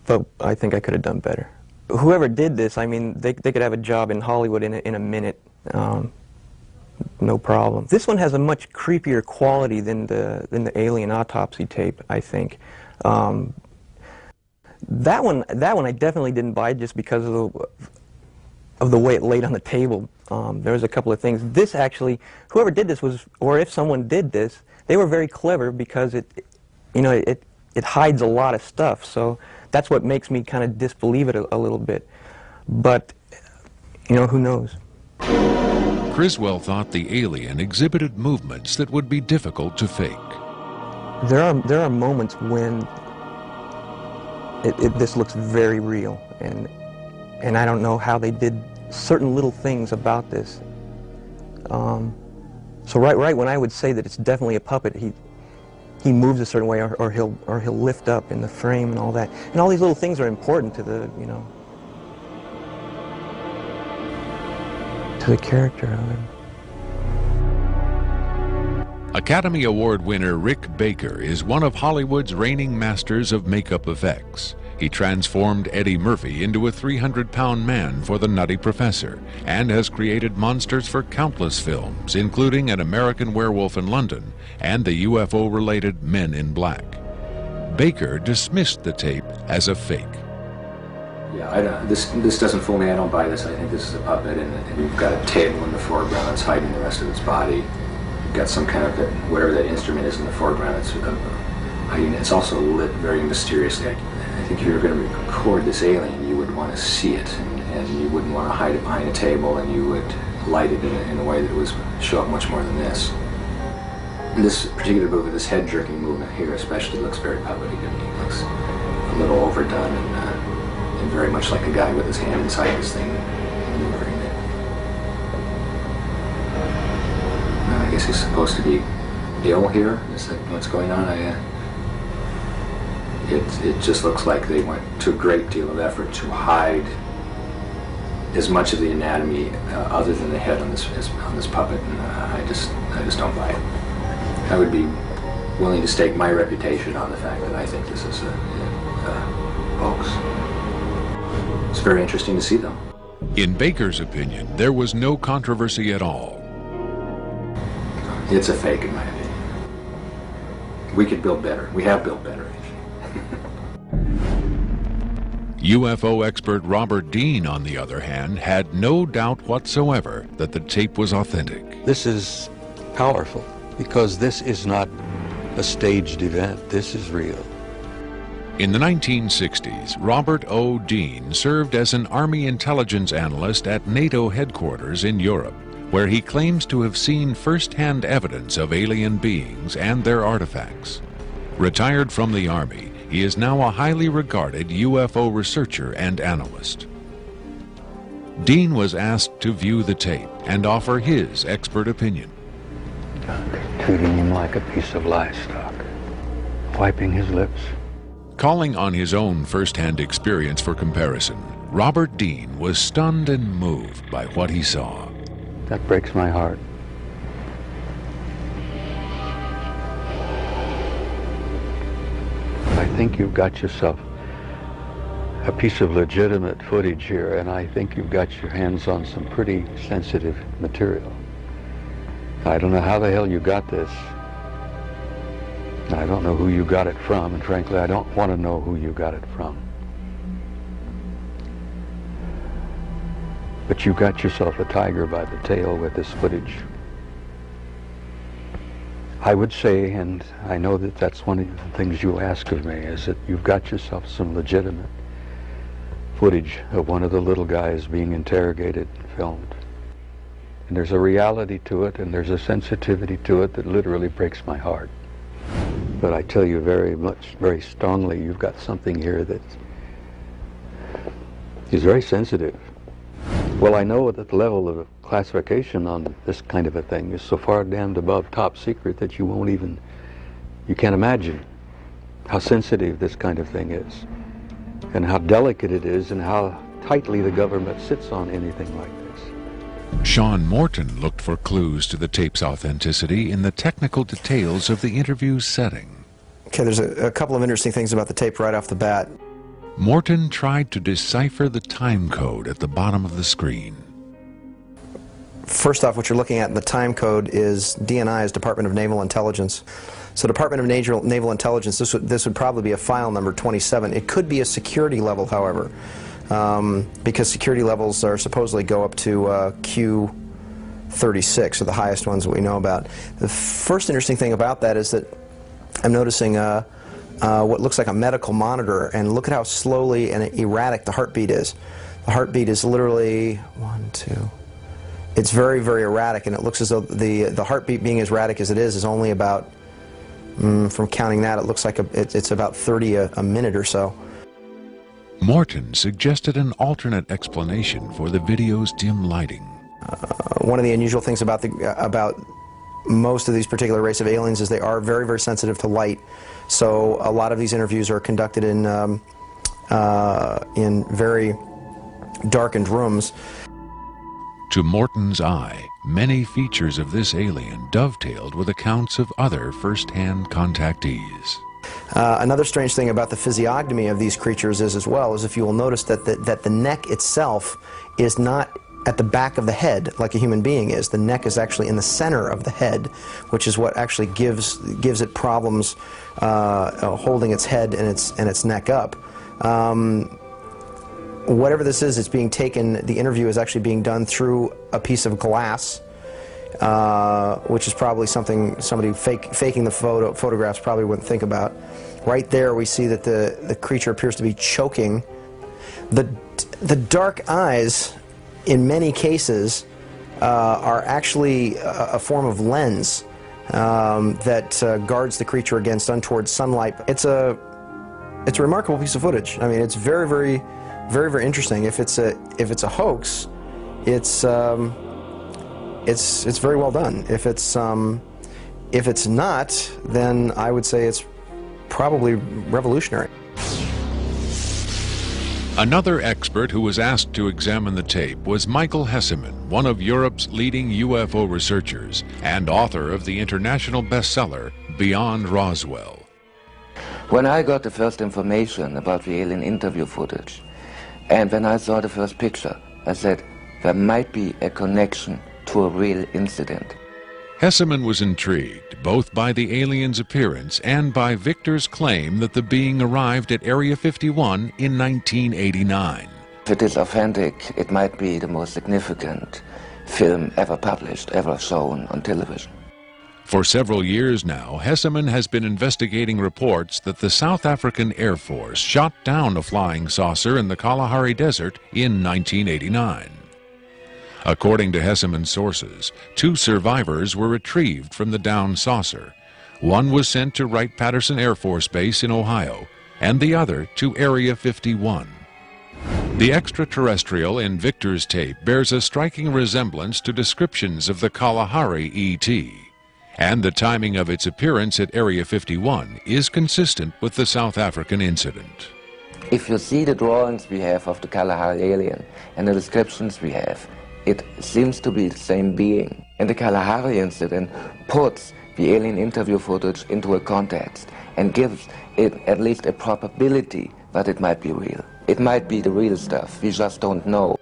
but I think I could have done better. Whoever did this, I mean, they could have a job in Hollywood in a minute, no problem. This one has a much creepier quality than the alien autopsy tape, I think. That one I definitely didn't buy just because of the way it laid on the table. There was a couple of things. This actually, whoever did this was, or if someone did this, they were very clever because it it hides a lot of stuff. So that's what makes me kind of disbelieve it a little bit. But, you know, who knows? Criswell thought the alien exhibited movements that would be difficult to fake. There are moments when this looks very real, and I don't know how they did certain little things about this. So right when I would say that it's definitely a puppet, he moves a certain way, or he'll lift up in the frame and all that, and all these little things are important to the, you know, to the character of him. Academy Award winner Rick Baker is one of Hollywood's reigning masters of makeup effects. He transformed Eddie Murphy into a 300-pound man for The Nutty Professor and has created monsters for countless films, including An American Werewolf in London and the UFO-related Men in Black. Baker dismissed the tape as a fake. Yeah, this doesn't fool me. I don't buy this. I think this is a puppet, and you've got a table in the foreground that's hiding the rest of its body. You've got some kind of, whatever that instrument is in the foreground, it's hiding. It's also lit very mysteriously. I think if you were going to record this alien, you would want to see it, and you wouldn't want to hide it behind a table, and you would light it in a way that would show up much more than this. And this particular movement, this head-jerking movement here especially, looks very puppety. It looks a little overdone and very much like a guy with his hand inside this thing maneuvering it. I guess he's supposed to be ill here. Is that what's going on? It just looks like they went to a great deal of effort to hide as much of the anatomy other than the head on this puppet, and I just don't buy it. I would be willing to stake my reputation on the fact that I think this is a hoax. It's very interesting to see them. In Baker's opinion, there was no controversy at all. It's a fake, in my opinion. We could build better. We have built better. UFO expert Robert Dean, on the other hand, had no doubt whatsoever that the tape was authentic. This is powerful because this is not a staged event. This is real. In the 1960s, Robert O. Dean served as an Army intelligence analyst at NATO headquarters in Europe, where he claims to have seen first-hand evidence of alien beings and their artifacts. Retired from the Army, he is now a highly regarded UFO researcher and analyst. Dean was asked to view the tape and offer his expert opinion. Treating him like a piece of livestock, wiping his lips. Calling on his own first-hand experience for comparison, Robert Dean was stunned and moved by what he saw. That breaks my heart. I think you've got yourself a piece of legitimate footage here, and I think you've got your hands on some pretty sensitive material. I don't know how the hell you got this. I don't know who you got it from, and frankly, I don't want to know who you got it from. But you got yourself a tiger by the tail with this footage. I would say, and I know that that's one of the things you'll ask of me, is that you've got yourself some legitimate footage of one of the little guys being interrogated and filmed. And there's a reality to it, and there's a sensitivity to it that literally breaks my heart. But I tell you very strongly, you've got something here that is very sensitive. Well, I know that the level of classification on this kind of a thing is so far damned above top secret that you can't imagine how sensitive this kind of thing is, and how delicate it is, and how tightly the government sits on anything like this. Sean Morton looked for clues to the tape's authenticity in the technical details of the interview's setting. Okay, there's a couple of interesting things about the tape right off the bat. Morton tried to decipher the time code at the bottom of the screen. First off, what you're looking at in the time code is DNI, is Department of Naval Intelligence. So Department of Naval Intelligence, this would probably be a file number 27. It could be a security level, however, because security levels are supposedly go up to Q36, or the highest ones that we know about. The first interesting thing about that is that I'm noticing what looks like a medical monitor, and look at how slowly and erratic the heartbeat is. The heartbeat is literally 1, 2. It's very, very erratic, and it looks as though the heartbeat being as erratic as it is only about, from counting that, it looks like it's about 30 a minute or so. Morton suggested an alternate explanation for the video's dim lighting. One of the unusual things about most of these particular race of aliens is they are very, very sensitive to light. So a lot of these interviews are conducted in very darkened rooms. To Morton's eye, many features of this alien dovetailed with accounts of other first-hand contactees. Another strange thing about the physiognomy of these creatures is, as well, is if you will notice that the neck itself is not at the back of the head like a human being is. The neck is actually in the center of the head, which is what actually gives it problems holding its head and its neck up. Whatever this is, it's being taken, the interview is actually being done through a piece of glass, which is probably something somebody faking the photographs probably wouldn't think about. Right there we see that the creature appears to be choking. The dark eyes, in many cases, are actually a form of lens that guards the creature against untoward sunlight. It's a remarkable piece of footage. I mean, it's very, very, very, very interesting. If it's a hoax, it's very well done. If it's not, then I would say it's probably revolutionary. Another expert who was asked to examine the tape was Michael Hesseman, one of Europe's leading UFO researchers and author of the international bestseller Beyond Roswell. When I got the first information about the alien interview footage, and when I saw the first picture, I said there might be a connection to a real incident. Hesseman was intrigued both by the alien's appearance and by Victor's claim that the being arrived at Area 51 in 1989. If it is authentic, it might be the most significant film ever published, ever shown on television. For several years now, Hesseman has been investigating reports that the South African Air Force shot down a flying saucer in the Kalahari Desert in 1989. According to Hesseman's sources, 2 survivors were retrieved from the downed saucer. One was sent to Wright-Patterson Air Force Base in Ohio, and the other to Area 51. The extraterrestrial in Victor's tape bears a striking resemblance to descriptions of the Kalahari ET, and the timing of its appearance at Area 51 is consistent with the South African incident. If you see the drawings we have of the Kalahari alien and the descriptions we have, it seems to be the same being. And the Kalahari incident puts the alien interview footage into a context and gives it at least a probability that it might be real. It might be the real stuff, we just don't know.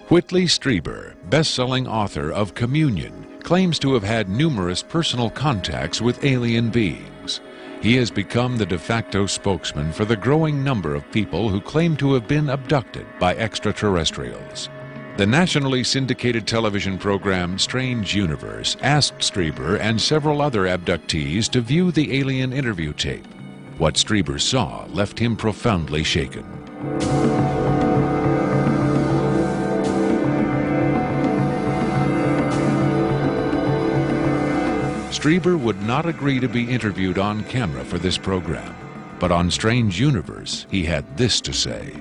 Whitley Strieber, best-selling author of Communion, claims to have had numerous personal contacts with alien beings. He has become the de facto spokesman for the growing number of people who claim to have been abducted by extraterrestrials. The nationally syndicated television program Strange Universe asked Strieber and several other abductees to view the alien interview tape. What Strieber saw left him profoundly shaken. Strieber would not agree to be interviewed on camera for this program, but on Strange Universe, he had this to say.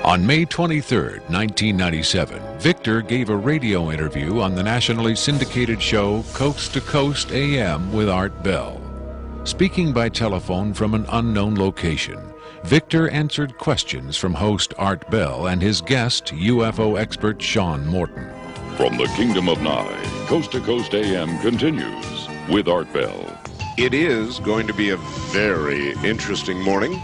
On May 23, 1997, Victor gave a radio interview on the nationally syndicated show Coast to Coast AM with Art Bell. Speaking by telephone from an unknown location, Victor answered questions from host Art Bell and his guest, UFO expert Sean Morton. From the Kingdom of Nye, Coast to Coast AM continues with Art Bell. It is going to be a very interesting morning.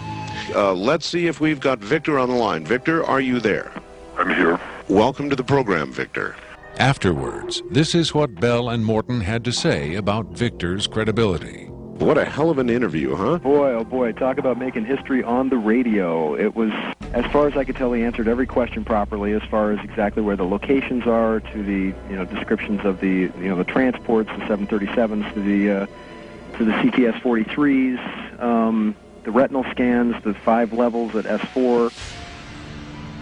Let's see if we've got Victor on the line. Victor, are you there? I'm here. Welcome to the program, Victor. Afterwards, this is what Bell and Morton had to say about Victor's credibility. What a hell of an interview, huh? Boy, oh boy, talk about making history on the radio. It was, as far as I could tell, he answered every question properly, as far as exactly where the locations are, to the descriptions of the the transports, the 737s, to the CTS-43s, the retinal scans, the 5 levels at S4.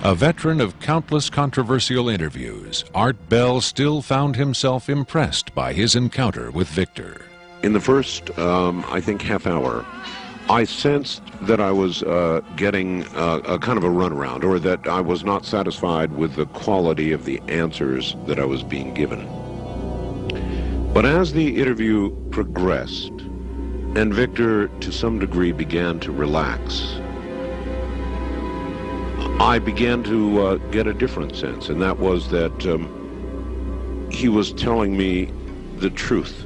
A veteran of countless controversial interviews, Art Bell still found himself impressed by his encounter with Victor. In the first, I think, half hour, I sensed that I was getting a kind of a runaround, or that I was not satisfied with the quality of the answers that I was being given. But as the interview progressed, and Victor, to some degree, began to relax, I began to get a different sense, and that was that he was telling me the truth.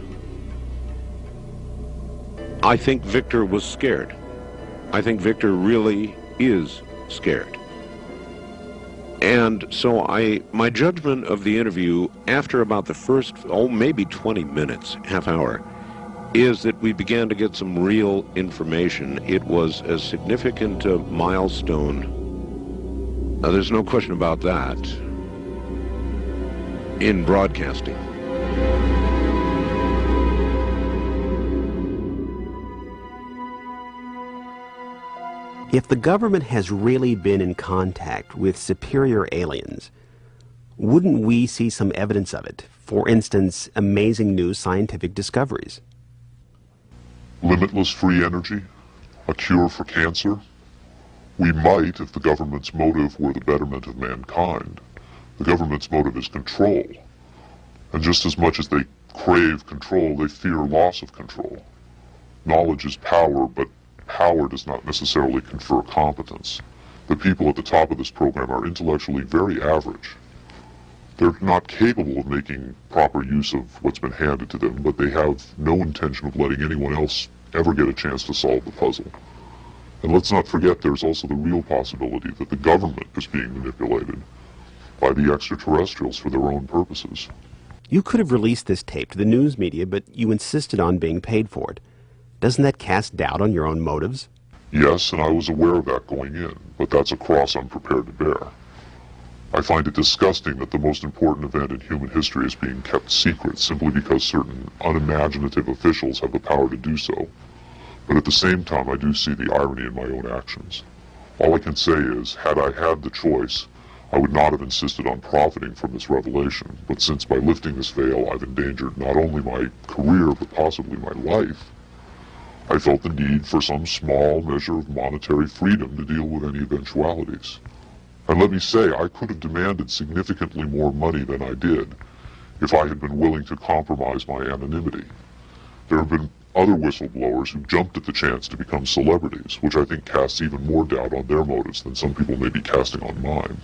I think Victor was scared. I think Victor really is scared. And so my judgment of the interview after about the first, maybe 20 minutes, half hour, is that we began to get some real information. It was a significant milestone. There's no question about that in broadcasting. If the government has really been in contact with superior aliens, wouldn't we see some evidence of it? For instance, amazing new scientific discoveries. Limitless free energy? A cure for cancer? We might if the government's motive were the betterment of mankind. The government's motive is control. And just as much as they crave control, they fear loss of control. Knowledge is power, but power does not necessarily confer competence. The people at the top of this program are intellectually very average. They're not capable of making proper use of what's been handed to them, but they have no intention of letting anyone else ever get a chance to solve the puzzle. And let's not forget there's also the real possibility that the government is being manipulated by the extraterrestrials for their own purposes. You could have released this tape to the news media, but you insisted on being paid for it. Doesn't that cast doubt on your own motives? Yes, and I was aware of that going in, but that's a cross I'm prepared to bear. I find it disgusting that the most important event in human history is being kept secret simply because certain unimaginative officials have the power to do so. But at the same time, I do see the irony in my own actions. All I can say is, had I had the choice, I would not have insisted on profiting from this revelation. But since by lifting this veil I've endangered not only my career, but possibly my life, I felt the need for some small measure of monetary freedom to deal with any eventualities. And let me say, I could have demanded significantly more money than I did if I had been willing to compromise my anonymity. There have been other whistleblowers who jumped at the chance to become celebrities, which I think casts even more doubt on their motives than some people may be casting on mine.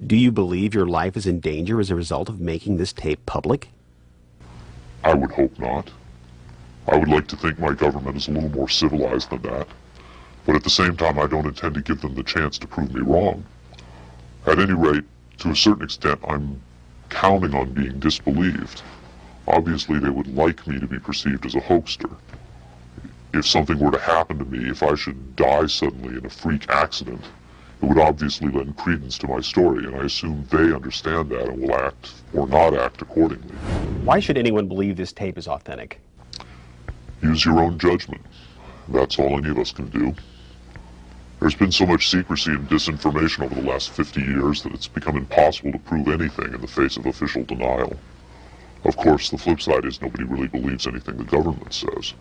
Do you believe your life is in danger as a result of making this tape public? I would hope not. I would like to think my government is a little more civilized than that. But at the same time, I don't intend to give them the chance to prove me wrong. At any rate, to a certain extent, I'm counting on being disbelieved. Obviously, they would like me to be perceived as a hoaxer. If something were to happen to me, if I should die suddenly in a freak accident, it would obviously lend credence to my story, and I assume they understand that and will act or not act accordingly. Why should anyone believe this tape is authentic? Use your own judgment. That's all any of us can do. There's been so much secrecy and disinformation over the last 50 years that it's become impossible to prove anything in the face of official denial. Of course, the flip side is nobody really believes anything the government says.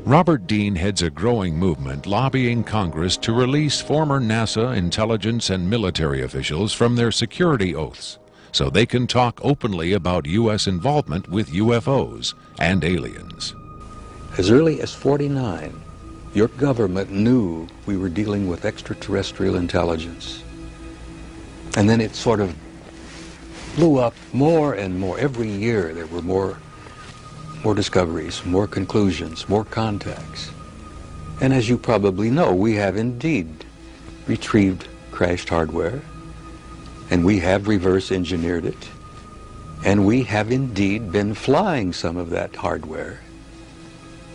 Robert Dean heads a growing movement lobbying Congress to release former NASA intelligence and military officials from their security oaths so they can talk openly about U.S. involvement with UFOs and aliens. As early as '49, your government knew we were dealing with extraterrestrial intelligence. And then it sort of blew up more and more. Every year there were more discoveries, more conclusions, more contacts. And as you probably know, we have indeed retrieved crashed hardware, and we have reverse engineered it, and we have indeed been flying some of that hardware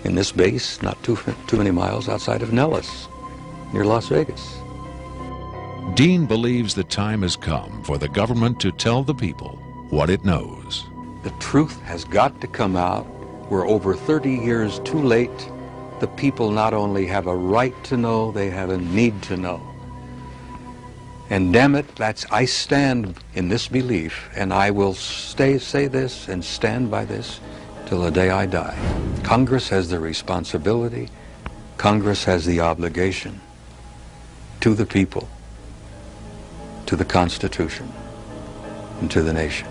in this base not too many miles outside of Nellis, near Las Vegas. Dean believes the time has come for the government to tell the people what it knows. The truth has got to come out. We're over 30 years too late. The people not only have a right to know, they have a need to know. And damn it, I stand in this belief, and I will say this and stand by this till the day I die. Congress has the responsibility, Congress has the obligation to the people, to the Constitution, and to the nation.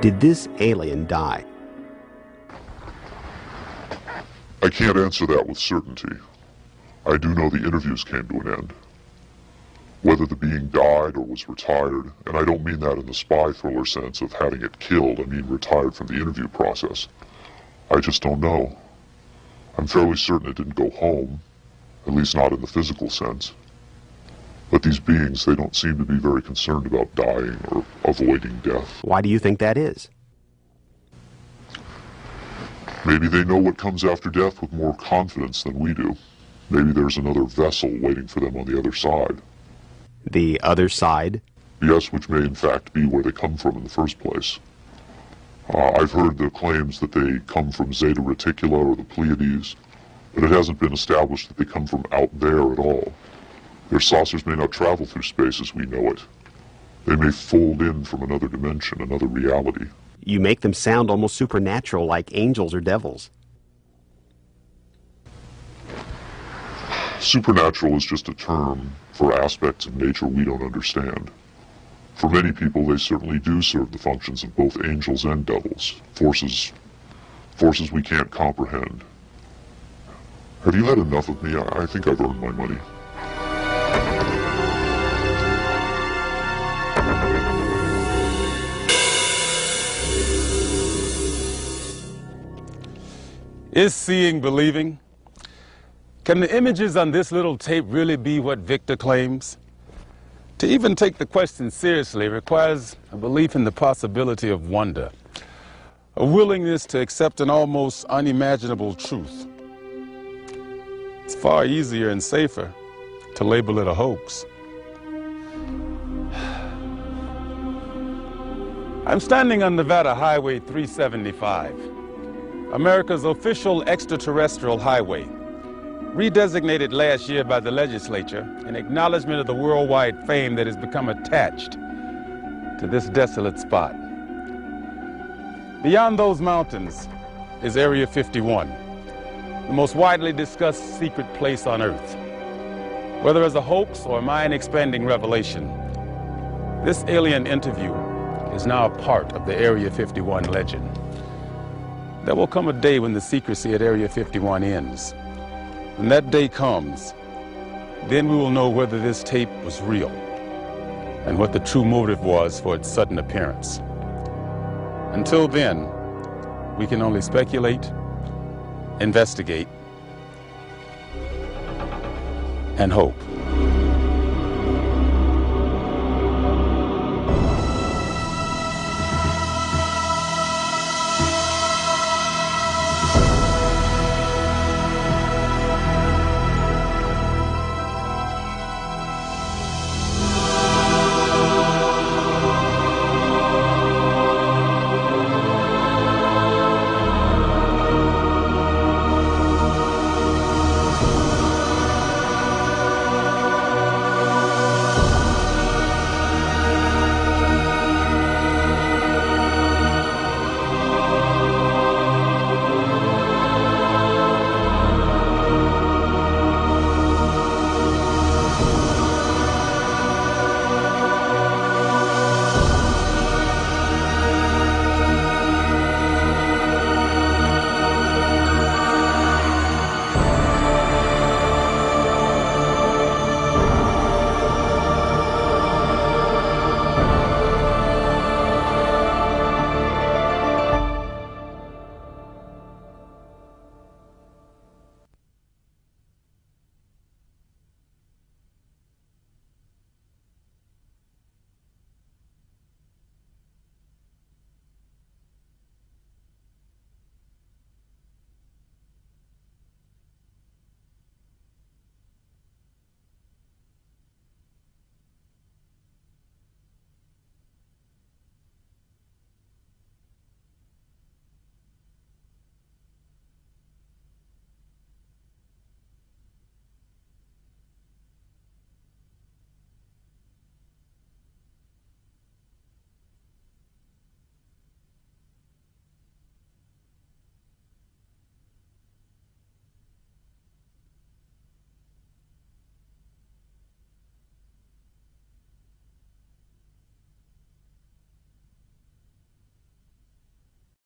Did this alien die? I can't answer that with certainty. I do know the interviews came to an end. Whether the being died or was retired, and I don't mean that in the spy thriller sense of having it killed, I mean retired from the interview process. I just don't know. I'm fairly certain it didn't go home, at least not in the physical sense. But these beings, they don't seem to be very concerned about dying or avoiding death. Why do you think that is? Maybe they know what comes after death with more confidence than we do. Maybe there's another vessel waiting for them on the other side. The other side? Yes, which may in fact be where they come from in the first place. I've heard the claims that they come from Zeta Reticula or the Pleiades, but it hasn't been established that they come from out there at all. Their saucers may not travel through space as we know it. They may fold in from another dimension, another reality. You make them sound almost supernatural, like angels or devils. Supernatural is just a term for aspects of nature we don't understand. For many people, they certainly do serve the functions of both angels and devils, forces we can't comprehend. Have you had enough of me? I think I've earned my money. Is seeing believing? Can the images on this little tape really be what Victor claims? To even take the question seriously requires a belief in the possibility of wonder, a willingness to accept an almost unimaginable truth. It's far easier and safer to label it a hoax. I'm standing on Nevada Highway 375. America's official extraterrestrial highway, redesignated last year by the legislature in acknowledgement of the worldwide fame that has become attached to this desolate spot. Beyond those mountains is Area 51, the most widely discussed secret place on Earth. Whether as a hoax or a mind-expanding revelation, this alien interview is now a part of the Area 51 legend. There will come a day when the secrecy at Area 51 ends. When that day comes, then we will know whether this tape was real and what the true motive was for its sudden appearance. Until then, we can only speculate, investigate, and hope.